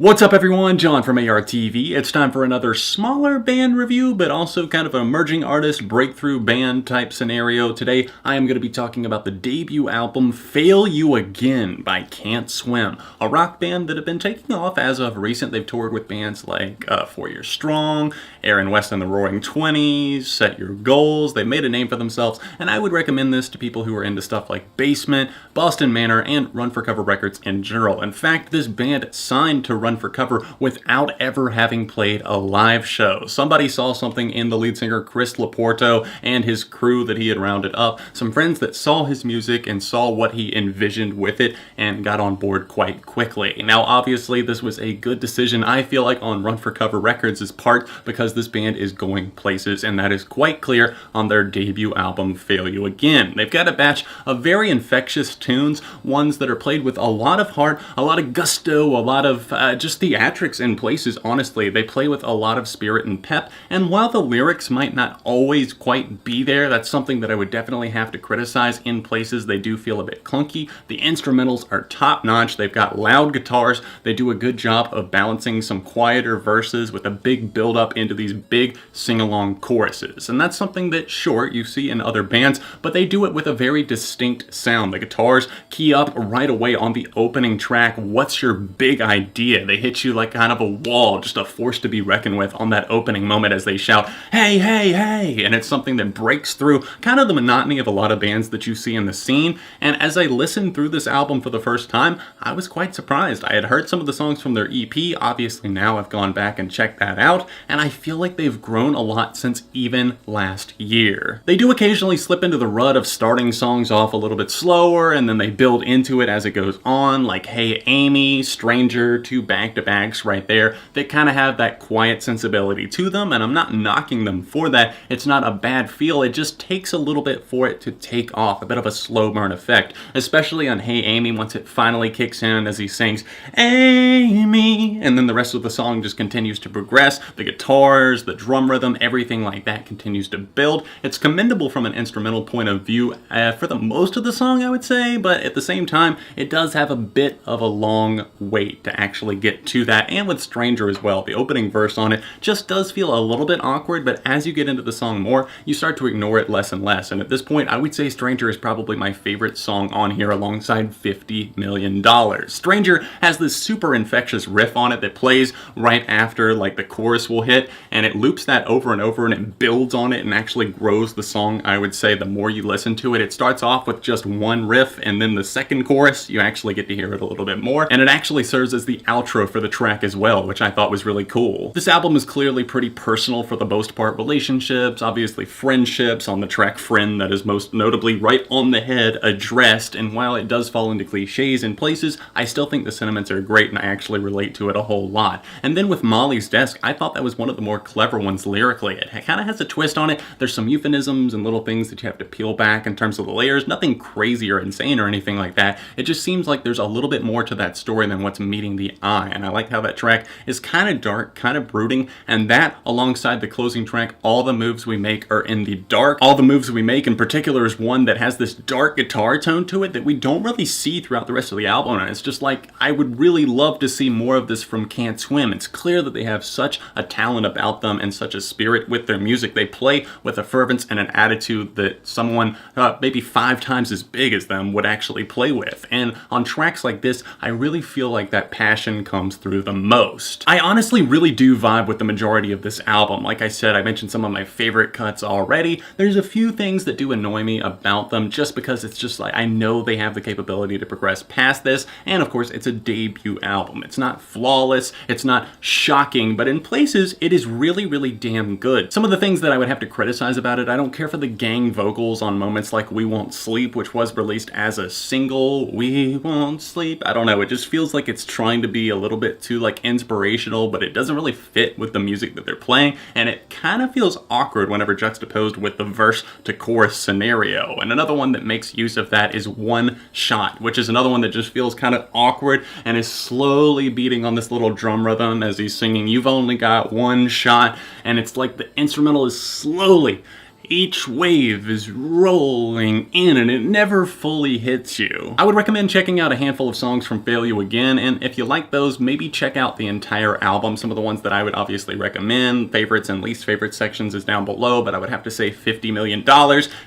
What's up everyone, John from ARTV. It's time for another smaller band review, but also kind of an emerging artist breakthrough band type scenario. Today I am going to be talking about the debut album Fail You Again by Can't Swim, a rock band that have been taking off as of recent. They've toured with bands like 4 Year Strong, Aaron West and the Roaring Twenties, Set Your Goals. They've made a name for themselves, and I would recommend this to people who are into stuff like Basement, Boston Manor, and Run for Cover records in general. In fact, this band signed to Run for Cover without ever having played a live show. Somebody saw something in the lead singer Chris Laporto and his crew that he had rounded up, some friends that saw his music and saw what he envisioned with it and got on board quite quickly. Now obviously this was a good decision, I feel like, on Run for Cover Records' part, because this band is going places, and that is quite clear on their debut album Fail You Again. They've got a batch of very infectious tunes, ones that are played with a lot of heart, a lot of gusto, a lot of just theatrics in places. Honestly, they play with a lot of spirit and pep, and while the lyrics might not always quite be there, that's something that I would definitely have to criticize. In places they do feel a bit clunky. The instrumentals are top notch. They've got loud guitars. They do a good job of balancing some quieter verses with a big build up into these big sing-along choruses, and that's something that, sure, you see in other bands, but they do it with a very distinct sound. The guitars key up right away on the opening track. What's your big idea? They hit you like kind of a wall, just a force to be reckoned with on that opening moment as they shout, "Hey, hey, hey!" And it's something that breaks through kind of the monotony of a lot of bands that you see in the scene. And as I listened through this album for the first time, I was quite surprised. I had heard some of the songs from their EP. Obviously now I've gone back and checked that out, and I feel like they've grown a lot since even last year. They do occasionally slip into the rut of starting songs off a little bit slower, and then they build into it as it goes on, like Hey Amy, Stranger, two back-to-backs right there that kind of have that quiet sensibility to them, and I'm not knocking them for that. It's not a bad feel, it just takes a little bit for it to take off, a bit of a slow burn effect, especially on Hey Amy once it finally kicks in as he sings Amy, and then the rest of the song just continues to progress. The guitars, the drum rhythm, everything like that continues to build. It's commendable from an instrumental point of view for the most of the song, I would say, but at the same time it does have a bit of a long wait to actually get to that. And with Stranger as well, the opening verse on it just does feel a little bit awkward, but as you get into the song more, you start to ignore it less and less. And at this point, I would say Stranger is probably my favorite song on here alongside $50 million. Stranger has this super infectious riff on it that plays right after like the chorus will hit, and it loops that over and over, and it builds on it and actually grows the song. I would say the more you listen to it, it starts off with just one riff, and then the second chorus, you actually get to hear it a little bit more, and it actually serves as the outro for the track as well, which I thought was really cool. This album is clearly pretty personal for the most part. Relationships, obviously friendships, on the track Friend that is most notably right on the head addressed, and while it does fall into cliches in places, I still think the sentiments are great and I actually relate to it a whole lot. And then with Molly's Desk, I thought that was one of the more clever ones lyrically. It kind of has a twist on it. There's some euphemisms and little things that you have to peel back in terms of the layers. Nothing crazy or insane or anything like that. It just seems like there's a little bit more to that story than what's meeting the eye, and I like how that track is kind of dark, kind of brooding, and that alongside the closing track, All the Moves We Make Are in the Dark. All the Moves We Make in particular is one that has this dark guitar tone to it that we don't really see throughout the rest of the album, and it's just like, I would really love to see more of this from Can't Swim. It's clear that they have such a talent about them and such a spirit with their music. They play with a fervence and an attitude that someone maybe 5 times as big as them would actually play with, and on tracks like this, I really feel like that passion comes through the most. I honestly really do vibe with the majority of this album. Like I said, I mentioned some of my favorite cuts already. There's a few things that do annoy me about them just because it's just like, I know they have the capability to progress past this, and of course it's a debut album. It's not flawless, it's not shocking, but in places it is really, really damn good. Some of the things that I would have to criticize about it, I don't care for the gang vocals on moments like We Won't Sleep, which was released as a single. We won't sleep. I don't know, it just feels like it's trying to be a little bit too like inspirational, but it doesn't really fit with the music that they're playing, and it kind of feels awkward whenever juxtaposed with the verse to chorus scenario. And another one that makes use of that is One Shot, which is another one that just feels kind of awkward and is slowly beating on this little drum rhythm as he's singing, "You've only got one shot," and it's like the instrumental is slowly Each wave is rolling in and it never fully hits you. I would recommend checking out a handful of songs from Fail You Again, and if you like those, maybe check out the entire album. Some of the ones that I would obviously recommend, favorites and least favorite sections, is down below, but I would have to say $50 Million.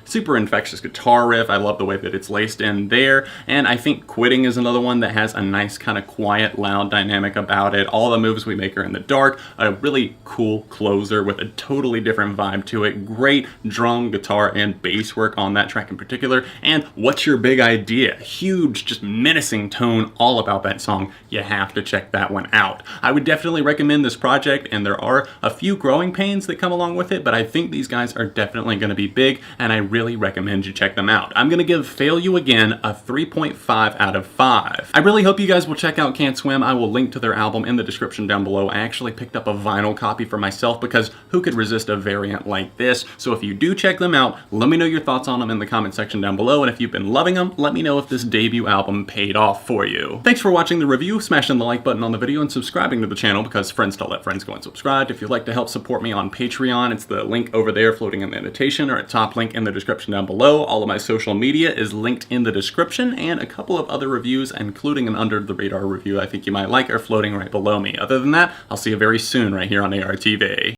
Super infectious guitar riff, I love the way that it's laced in there, and I think Quitting is another one that has a nice kind of quiet, loud dynamic about it. All the Moves We Make Are in the Dark, a really cool closer with a totally different vibe to it. Great drum, guitar, and bass work on that track in particular. And What's Your Big Idea? Huge, just menacing tone all about that song. You have to check that one out. I would definitely recommend this project, and there are a few growing pains that come along with it, but I think these guys are definitely going to be big, and I really recommend you check them out. I'm going to give Fail You Again a 3.5 out of 5. I really hope you guys will check out Can't Swim. I will link to their album in the description down below. I actually picked up a vinyl copy for myself because who could resist a variant like this? So if you do check them out, let me know your thoughts on them in the comment section down below, and if you've been loving them, let me know if this debut album paid off for you. Thanks for watching the review, smashing the like button on the video, and subscribing to the channel, because friends don't let friends go unsubscribed. If you'd like to help support me on Patreon, it's the link over there floating in the annotation, or a top link in the description down below. All of my social media is linked in the description, and a couple of other reviews, including an under the radar review I think you might like, are floating right below me. Other than that, I'll see you very soon right here on ARTV.